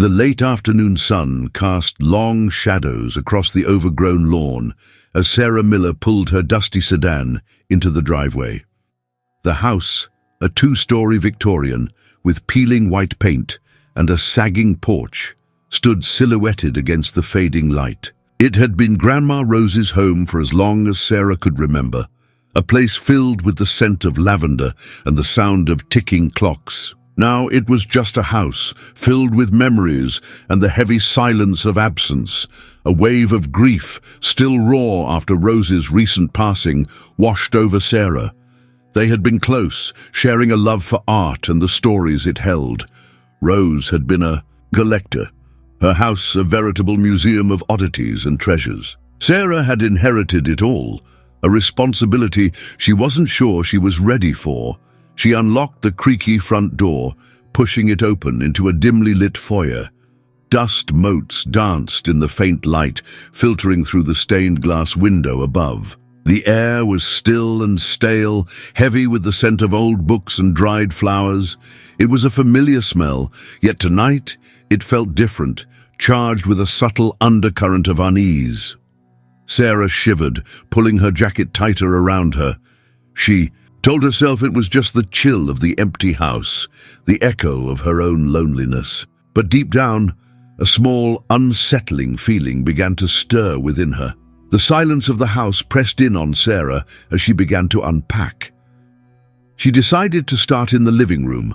The late afternoon sun cast long shadows across the overgrown lawn as Sarah Miller pulled her dusty sedan into the driveway. The house, a two-story Victorian with peeling white paint and a sagging porch, stood silhouetted against the fading light. It had been Grandma Rose's home for as long as Sarah could remember, a place filled with the scent of lavender and the sound of ticking clocks. Now it was just a house filled with memories and the heavy silence of absence. A wave of grief, still raw after Rose's recent passing, washed over Sarah. They had been close, sharing a love for art and the stories it held. Rose had been a collector, her house a veritable museum of oddities and treasures. Sarah had inherited it all, a responsibility she wasn't sure she was ready for. She unlocked the creaky front door, pushing it open into a dimly lit foyer. Dust motes danced in the faint light, filtering through the stained glass window above. The air was still and stale, heavy with the scent of old books and dried flowers. It was a familiar smell, yet tonight it felt different, charged with a subtle undercurrent of unease. Sarah shivered, pulling her jacket tighter around her. She told herself it was just the chill of the empty house, the echo of her own loneliness. But deep down, a small, unsettling feeling began to stir within her. The silence of the house pressed in on Sarah as she began to unpack. She decided to start in the living room,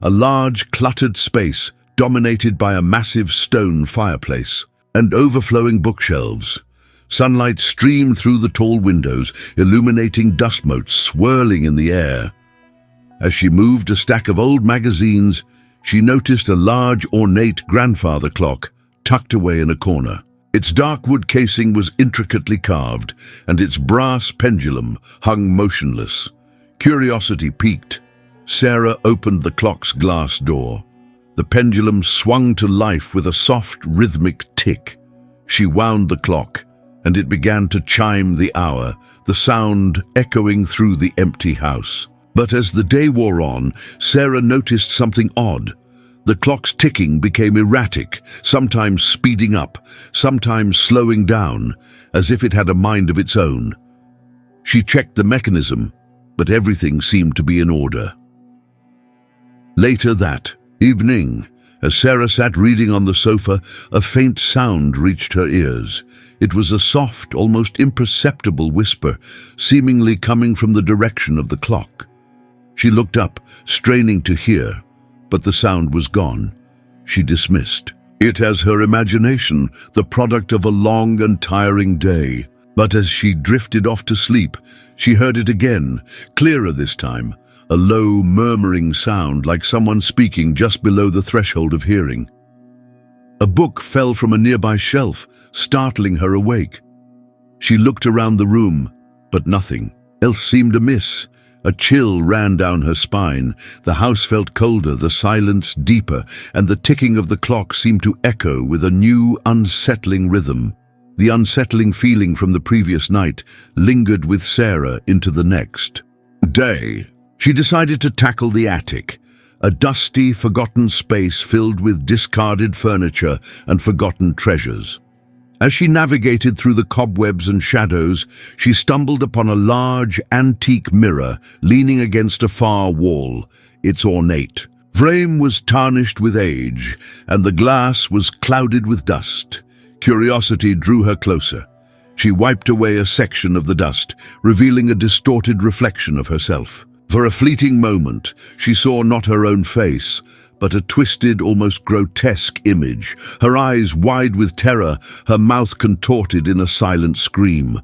a large, cluttered space dominated by a massive stone fireplace and overflowing bookshelves. Sunlight streamed through the tall windows, illuminating dust motes swirling in the air. As she moved a stack of old magazines, she noticed a large, ornate grandfather clock tucked away in a corner. Its dark wood casing was intricately carved, and its brass pendulum hung motionless. Curiosity piqued. Sarah opened the clock's glass door. The pendulum swung to life with a soft, rhythmic tick. She wound the clock, and it began to chime the hour, the sound echoing through the empty house. But as the day wore on, Sarah noticed something odd. The clock's ticking became erratic, sometimes speeding up, sometimes slowing down, as if it had a mind of its own. She checked the mechanism, but everything seemed to be in order. Later that evening, as Sarah sat reading on the sofa, a faint sound reached her ears. It was a soft, almost imperceptible whisper, seemingly coming from the direction of the clock. She looked up, straining to hear, but the sound was gone. She dismissed it as her imagination, the product of a long and tiring day. But as she drifted off to sleep, she heard it again, clearer this time, a low, murmuring sound like someone speaking just below the threshold of hearing. A book fell from a nearby shelf, startling her awake. She looked around the room, but nothing else seemed amiss. A chill ran down her spine. The house felt colder, the silence deeper, and the ticking of the clock seemed to echo with a new, unsettling rhythm. The unsettling feeling from the previous night lingered with Sarah into the next day. She decided to tackle the attic, a dusty, forgotten space filled with discarded furniture and forgotten treasures. As she navigated through the cobwebs and shadows, she stumbled upon a large, antique mirror leaning against a far wall. Its ornate frame was tarnished with age, and the glass was clouded with dust. Curiosity drew her closer. She wiped away a section of the dust, revealing a distorted reflection of herself. For a fleeting moment, she saw not her own face, but a twisted, almost grotesque image, her eyes wide with terror, her mouth contorted in a silent scream.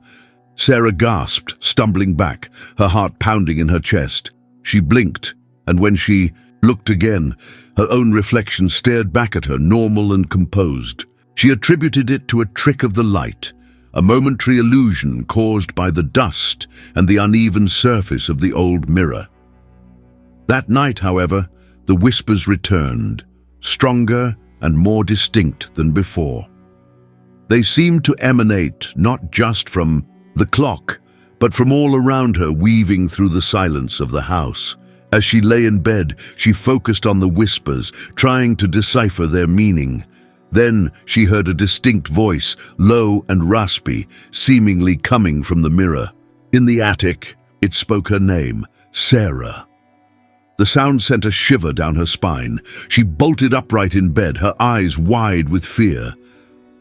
Sarah gasped, stumbling back, her heart pounding in her chest. She blinked, and when she looked again, her own reflection stared back at her, normal and composed. She attributed it to a trick of the light, a momentary illusion caused by the dust and the uneven surface of the old mirror. That night, however, the whispers returned, stronger and more distinct than before. They seemed to emanate not just from the clock, but from all around her, weaving through the silence of the house. As she lay in bed, she focused on the whispers, trying to decipher their meaning. Then she heard a distinct voice, low and raspy, seemingly coming from the mirror. In the attic, it spoke her name, Sarah. The sound sent a shiver down her spine. She bolted upright in bed, her eyes wide with fear.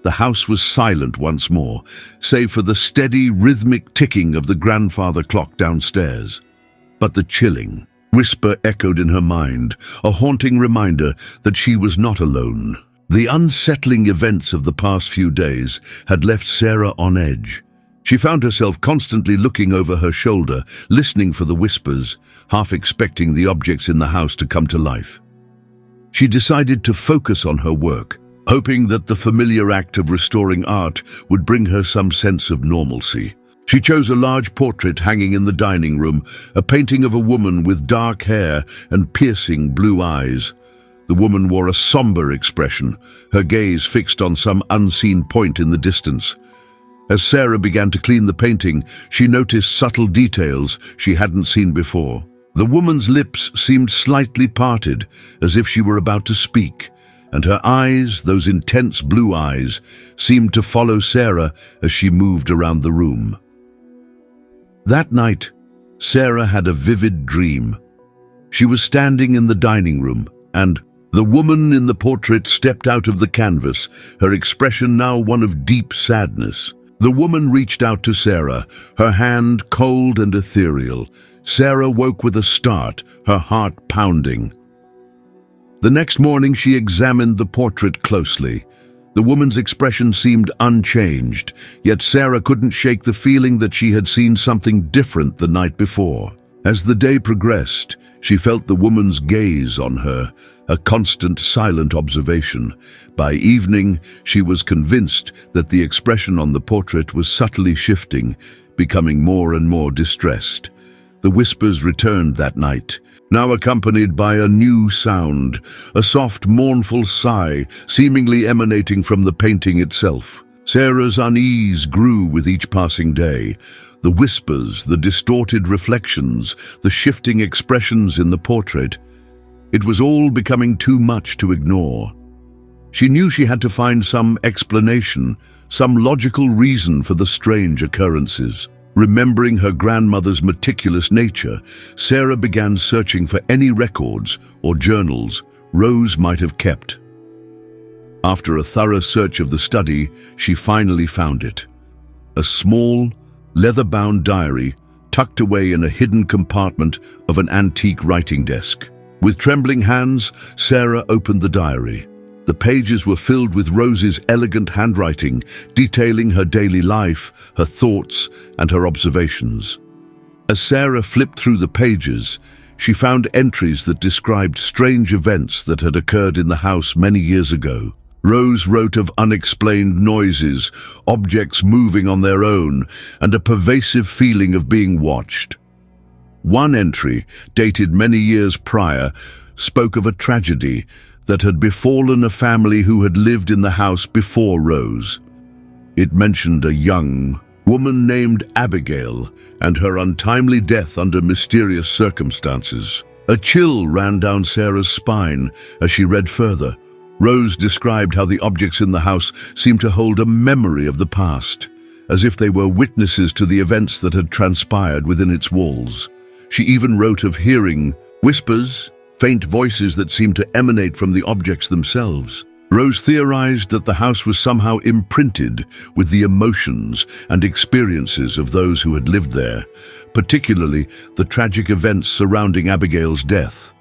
The house was silent once more, save for the steady, rhythmic ticking of the grandfather clock downstairs. But the chilling whisper echoed in her mind, a haunting reminder that she was not alone. The unsettling events of the past few days had left Sarah on edge. She found herself constantly looking over her shoulder, listening for the whispers, half expecting the objects in the house to come to life. She decided to focus on her work, hoping that the familiar act of restoring art would bring her some sense of normalcy. She chose a large portrait hanging in the dining room, a painting of a woman with dark hair and piercing blue eyes. The woman wore a somber expression, her gaze fixed on some unseen point in the distance. As Sarah began to clean the painting, she noticed subtle details she hadn't seen before. The woman's lips seemed slightly parted, as if she were about to speak, and her eyes, those intense blue eyes, seemed to follow Sarah as she moved around the room. That night, Sarah had a vivid dream. She was standing in the dining room, and the woman in the portrait stepped out of the canvas, her expression now one of deep sadness. The woman reached out to Sarah, her hand cold and ethereal. Sarah woke with a start, her heart pounding. The next morning she examined the portrait closely. The woman's expression seemed unchanged, yet Sarah couldn't shake the feeling that she had seen something different the night before. As the day progressed, she felt the woman's gaze on her, a constant, silent observation. By evening, she was convinced that the expression on the portrait was subtly shifting, becoming more and more distressed. The whispers returned that night, now accompanied by a new sound, a soft, mournful sigh, seemingly emanating from the painting itself. Sarah's unease grew with each passing day. The whispers, the distorted reflections, the shifting expressions in the portrait. It was all becoming too much to ignore. She knew she had to find some explanation, some logical reason for the strange occurrences. Remembering her grandmother's meticulous nature, Sarah began searching for any records or journals Rose might have kept. After a thorough search of the study, she finally found it. A small, leather-bound diary tucked away in a hidden compartment of an antique writing desk. With trembling hands, Sarah opened the diary. The pages were filled with Rose's elegant handwriting, detailing her daily life, her thoughts, and her observations. As Sarah flipped through the pages, she found entries that described strange events that had occurred in the house many years ago. Rose wrote of unexplained noises, objects moving on their own, and a pervasive feeling of being watched. One entry, dated many years prior, spoke of a tragedy that had befallen a family who had lived in the house before Rose. It mentioned a young woman named Abigail and her untimely death under mysterious circumstances. A chill ran down Sarah's spine as she read further. Rose described how the objects in the house seemed to hold a memory of the past, as if they were witnesses to the events that had transpired within its walls. She even wrote of hearing whispers, faint voices that seemed to emanate from the objects themselves. Rose theorized that the house was somehow imprinted with the emotions and experiences of those who had lived there, particularly the tragic events surrounding Abigail's death.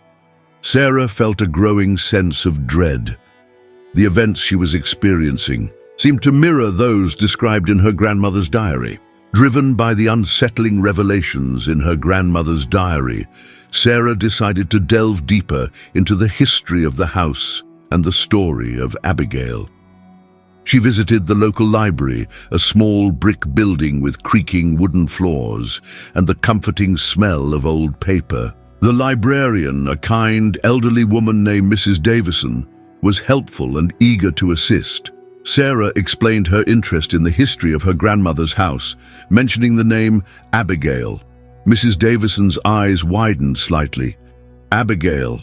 Sarah felt a growing sense of dread. The events she was experiencing seemed to mirror those described in her grandmother's diary. Driven by the unsettling revelations in her grandmother's diary, Sarah decided to delve deeper into the history of the house and the story of Abigail. She visited the local library, a small brick building with creaking wooden floors and the comforting smell of old paper. The librarian, a kind, elderly woman named Mrs. Davison, was helpful and eager to assist. Sarah explained her interest in the history of her grandmother's house, mentioning the name Abigail. Mrs. Davison's eyes widened slightly. Abigail.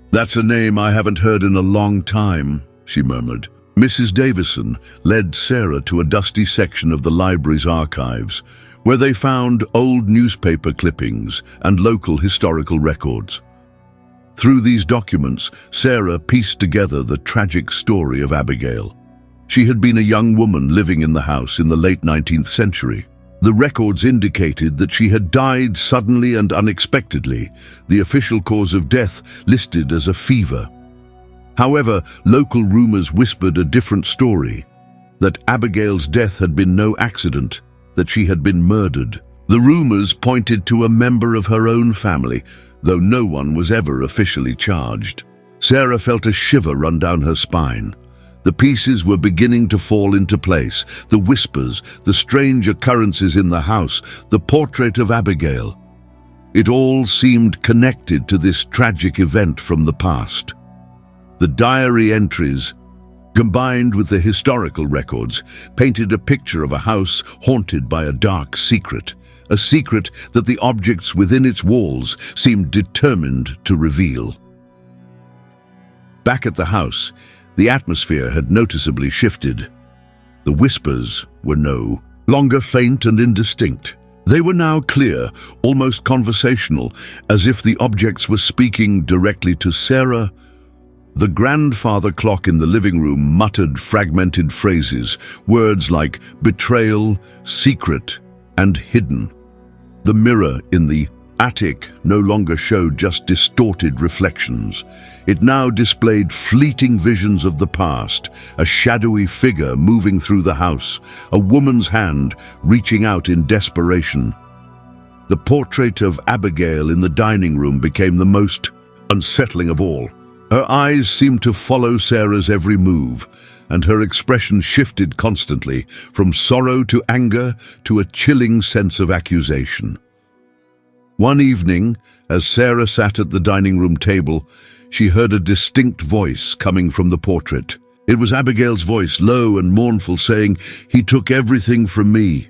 That's a name I haven't heard in a long time, she murmured. Mrs. Davison led Sarah to a dusty section of the library's archives, where they found old newspaper clippings and local historical records. Through these documents, Sarah pieced together the tragic story of Abigail. She had been a young woman living in the house in the late 19th century. The records indicated that she had died suddenly and unexpectedly, the official cause of death listed as a fever. However, local rumors whispered a different story, that Abigail's death had been no accident, that she had been murdered. The rumors pointed to a member of her own family, though no one was ever officially charged. Sarah felt a shiver run down her spine. The pieces were beginning to fall into place, the whispers, the strange occurrences in the house, the portrait of Abigail. It all seemed connected to this tragic event from the past. The diary entries, combined with the historical records, painted a picture of a house haunted by a dark secret, a secret that the objects within its walls seemed determined to reveal. Back at the house, the atmosphere had noticeably shifted. The whispers were no longer faint and indistinct. They were now clear, almost conversational, as if the objects were speaking directly to Sarah. The grandfather clock in the living room muttered fragmented phrases, words like betrayal, secret, and hidden. The mirror in the attic no longer showed just distorted reflections. It now displayed fleeting visions of the past, a shadowy figure moving through the house, a woman's hand reaching out in desperation. The portrait of Abigail in the dining room became the most unsettling of all. Her eyes seemed to follow Sarah's every move, and her expression shifted constantly, from sorrow to anger to a chilling sense of accusation. One evening, as Sarah sat at the dining room table, she heard a distinct voice coming from the portrait. It was Abigail's voice, low and mournful, saying, "He took everything from me."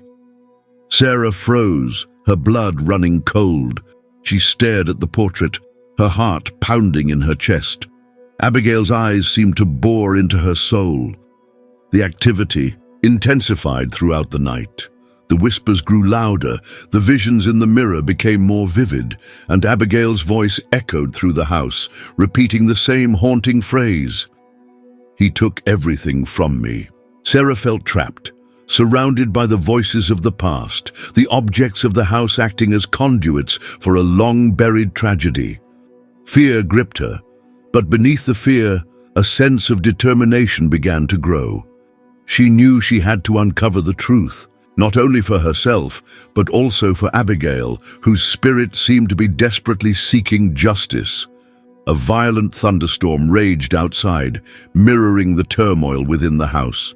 Sarah froze, her blood running cold. She stared at the portrait, her heart pounding in her chest. Abigail's eyes seemed to bore into her soul. The activity intensified throughout the night. The whispers grew louder, the visions in the mirror became more vivid, and Abigail's voice echoed through the house, repeating the same haunting phrase. "He took everything from me." Sarah felt trapped, surrounded by the voices of the past, the objects of the house acting as conduits for a long-buried tragedy. Fear gripped her, but beneath the fear, a sense of determination began to grow. She knew she had to uncover the truth, not only for herself, but also for Abigail, whose spirit seemed to be desperately seeking justice. A violent thunderstorm raged outside, mirroring the turmoil within the house.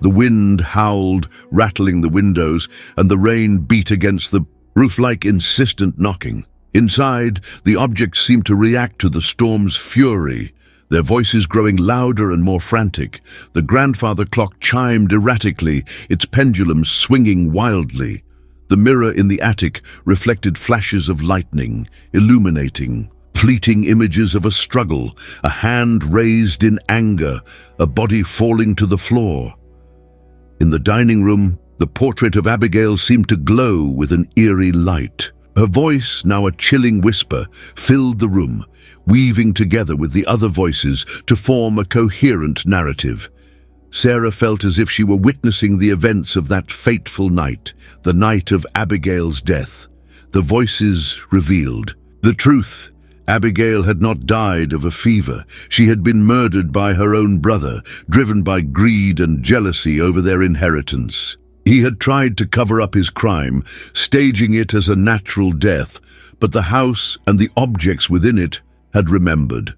The wind howled, rattling the windows, and the rain beat against the roof like insistent knocking. Inside, the objects seemed to react to the storm's fury, their voices growing louder and more frantic. The grandfather clock chimed erratically, its pendulum swinging wildly. The mirror in the attic reflected flashes of lightning, illuminating fleeting images of a struggle, a hand raised in anger, a body falling to the floor. In the dining room, the portrait of Abigail seemed to glow with an eerie light. Her voice, now a chilling whisper, filled the room, weaving together with the other voices to form a coherent narrative. Sarah felt as if she were witnessing the events of that fateful night, the night of Abigail's death. The voices revealed the truth. Abigail had not died of a fever. She had been murdered by her own brother, driven by greed and jealousy over their inheritance. He had tried to cover up his crime, staging it as a natural death, but the house and the objects within it had remembered.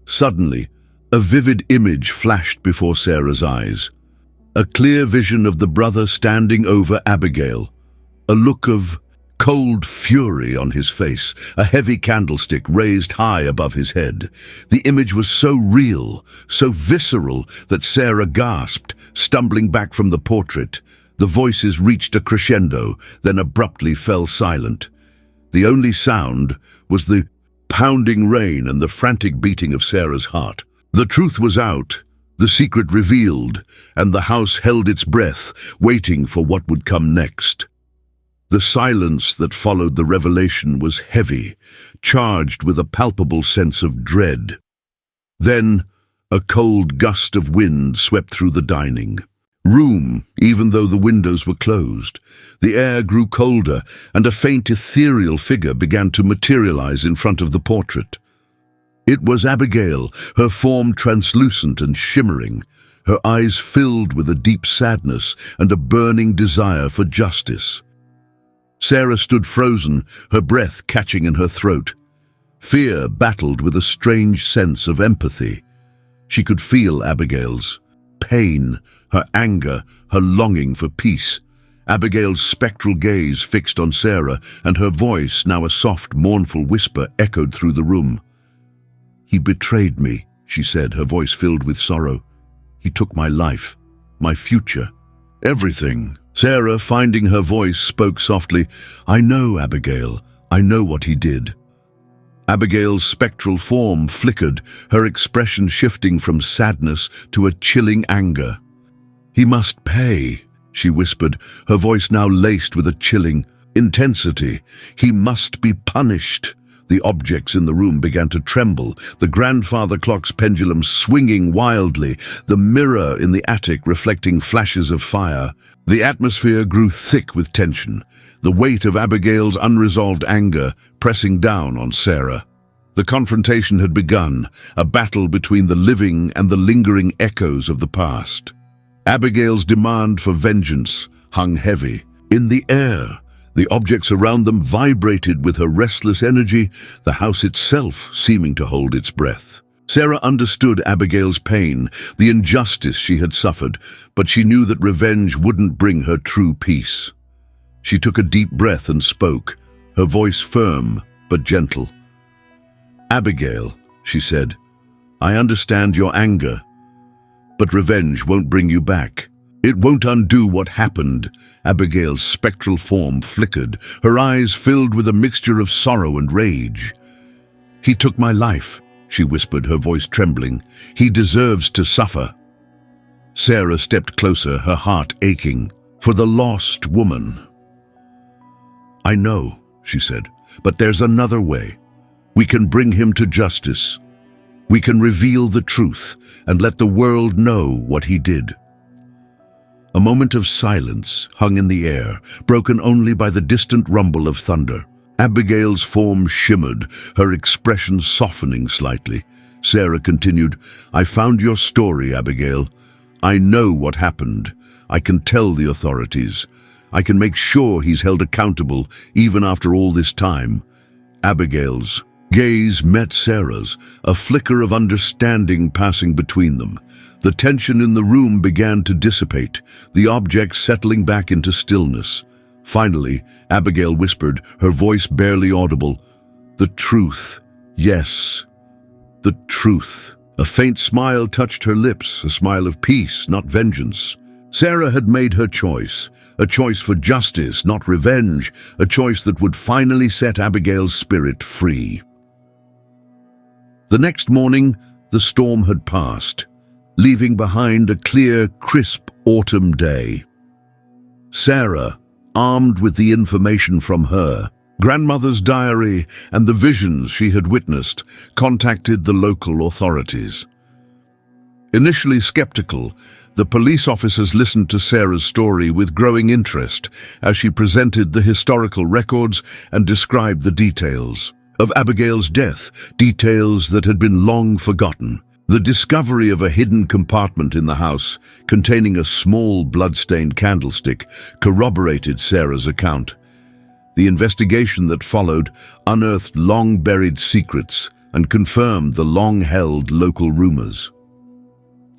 Suddenly, a vivid image flashed before Sarah's eyes. A clear vision of the brother standing over Abigail. A look of cold fury on his face, a heavy candlestick raised high above his head. The image was so real, so visceral, that Sarah gasped, stumbling back from the portrait. The voices reached a crescendo, then abruptly fell silent. The only sound was the pounding rain and the frantic beating of Sarah's heart. The truth was out, the secret revealed, and the house held its breath, waiting for what would come next. The silence that followed the revelation was heavy, charged with a palpable sense of dread. Then, a cold gust of wind swept through the dining room, even though the windows were closed. The air grew colder, and a faint ethereal figure began to materialize in front of the portrait. It was Abigail, her form translucent and shimmering, her eyes filled with a deep sadness and a burning desire for justice. Sarah stood frozen, her breath catching in her throat. Fear battled with a strange sense of empathy. She could feel Abigail's pain, her anger, her longing for peace. Abigail's spectral gaze fixed on Sarah, and her voice, now a soft, mournful whisper, echoed through the room. "He betrayed me," she said, her voice filled with sorrow. "He took my life, my future, everything." Sarah, finding her voice, spoke softly, "I know, Abigail. I know what he did." Abigail's spectral form flickered, her expression shifting from sadness to a chilling anger. "He must pay," she whispered, her voice now laced with a chilling intensity. "He must be punished." The objects in the room began to tremble, the grandfather clock's pendulum swinging wildly, the mirror in the attic reflecting flashes of fire. The atmosphere grew thick with tension, the weight of Abigail's unresolved anger pressing down on Sarah. The confrontation had begun, a battle between the living and the lingering echoes of the past. Abigail's demand for vengeance hung heavy. In the air, the objects around them vibrated with her restless energy, the house itself seeming to hold its breath. Sarah understood Abigail's pain, the injustice she had suffered, but she knew that revenge wouldn't bring her true peace. She took a deep breath and spoke, her voice firm but gentle. "Abigail," she said, "I understand your anger, but revenge won't bring you back. It won't undo what happened." Abigail's spectral form flickered, her eyes filled with a mixture of sorrow and rage. "He took my life," she whispered, her voice trembling. "He deserves to suffer." Sarah stepped closer, her heart aching for the lost woman. "I know," she said, "but there's another way. We can bring him to justice. We can reveal the truth and let the world know what he did." A moment of silence hung in the air, broken only by the distant rumble of thunder. Abigail's form shimmered, her expression softening slightly. Sarah continued, "I found your story, Abigail. I know what happened. I can tell the authorities. I can make sure he's held accountable even after all this time." Abigail's gaze met Sarah's, a flicker of understanding passing between them. The tension in the room began to dissipate, the objects settling back into stillness. Finally, Abigail whispered, her voice barely audible, "The truth. Yes, the truth." A faint smile touched her lips, a smile of peace, not vengeance. Sarah had made her choice, a choice for justice, not revenge, a choice that would finally set Abigail's spirit free. The next morning, the storm had passed, leaving behind a clear, crisp autumn day. Sarah, armed with the information from her grandmother's diary and the visions she had witnessed, contacted the local authorities. Initially skeptical, the police officers listened to Sarah's story with growing interest as she presented the historical records and described the details of Abigail's death, details that had been long forgotten. The discovery of a hidden compartment in the house containing a small blood-stained candlestick corroborated Sarah's account. The investigation that followed unearthed long-buried secrets and confirmed the long-held local rumors.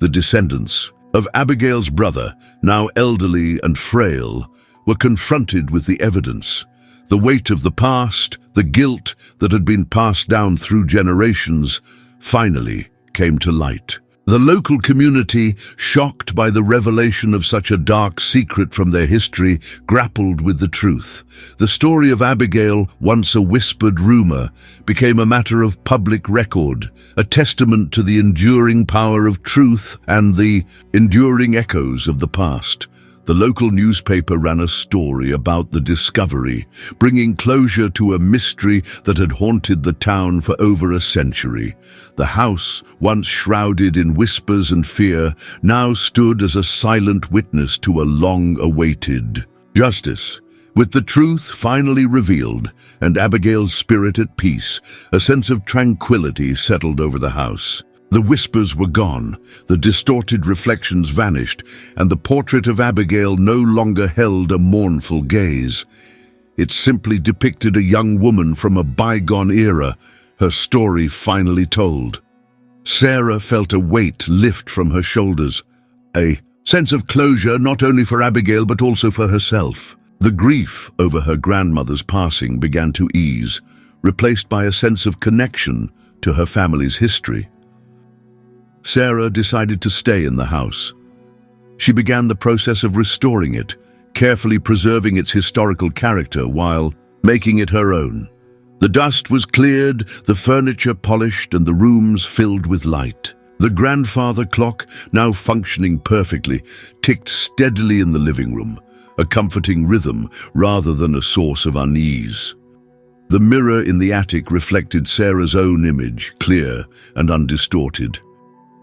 The descendants of Abigail's brother, now elderly and frail, were confronted with the evidence. The weight of the past, the guilt that had been passed down through generations, finally came to light. The local community, shocked by the revelation of such a dark secret from their history, grappled with the truth. The story of Abigail, once a whispered rumor, became a matter of public record, a testament to the enduring power of truth and the enduring echoes of the past. The local newspaper ran a story about the discovery, bringing closure to a mystery that had haunted the town for over a century. The house, once shrouded in whispers and fear, now stood as a silent witness to a long-awaited justice. With the truth finally revealed and Abigail's spirit at peace, a sense of tranquility settled over the house. The whispers were gone, the distorted reflections vanished, and the portrait of Abigail no longer held a mournful gaze. It simply depicted a young woman from a bygone era, her story finally told. Sarah felt a weight lift from her shoulders, a sense of closure not only for Abigail but also for herself. The grief over her grandmother's passing began to ease, replaced by a sense of connection to her family's history. Sarah decided to stay in the house. She began the process of restoring it, carefully preserving its historical character while making it her own. The dust was cleared, the furniture polished, and the rooms filled with light. The grandfather clock, now functioning perfectly, ticked steadily in the living room, a comforting rhythm rather than a source of unease. The mirror in the attic reflected Sarah's own image, clear and undistorted.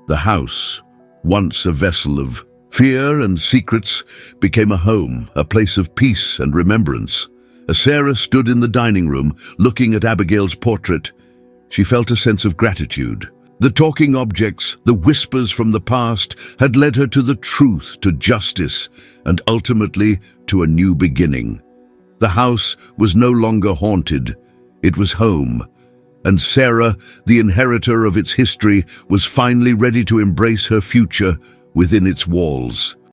The house, once a vessel of fear and secrets, became a home, a place of peace and remembrance. As Sarah stood in the dining room, looking at Abigail's portrait, she felt a sense of gratitude. The talking objects, the whispers from the past, had led her to the truth, to justice, and ultimately to a new beginning. The house was no longer haunted. It was home. And Sarah, the inheritor of its history, was finally ready to embrace her future within its walls.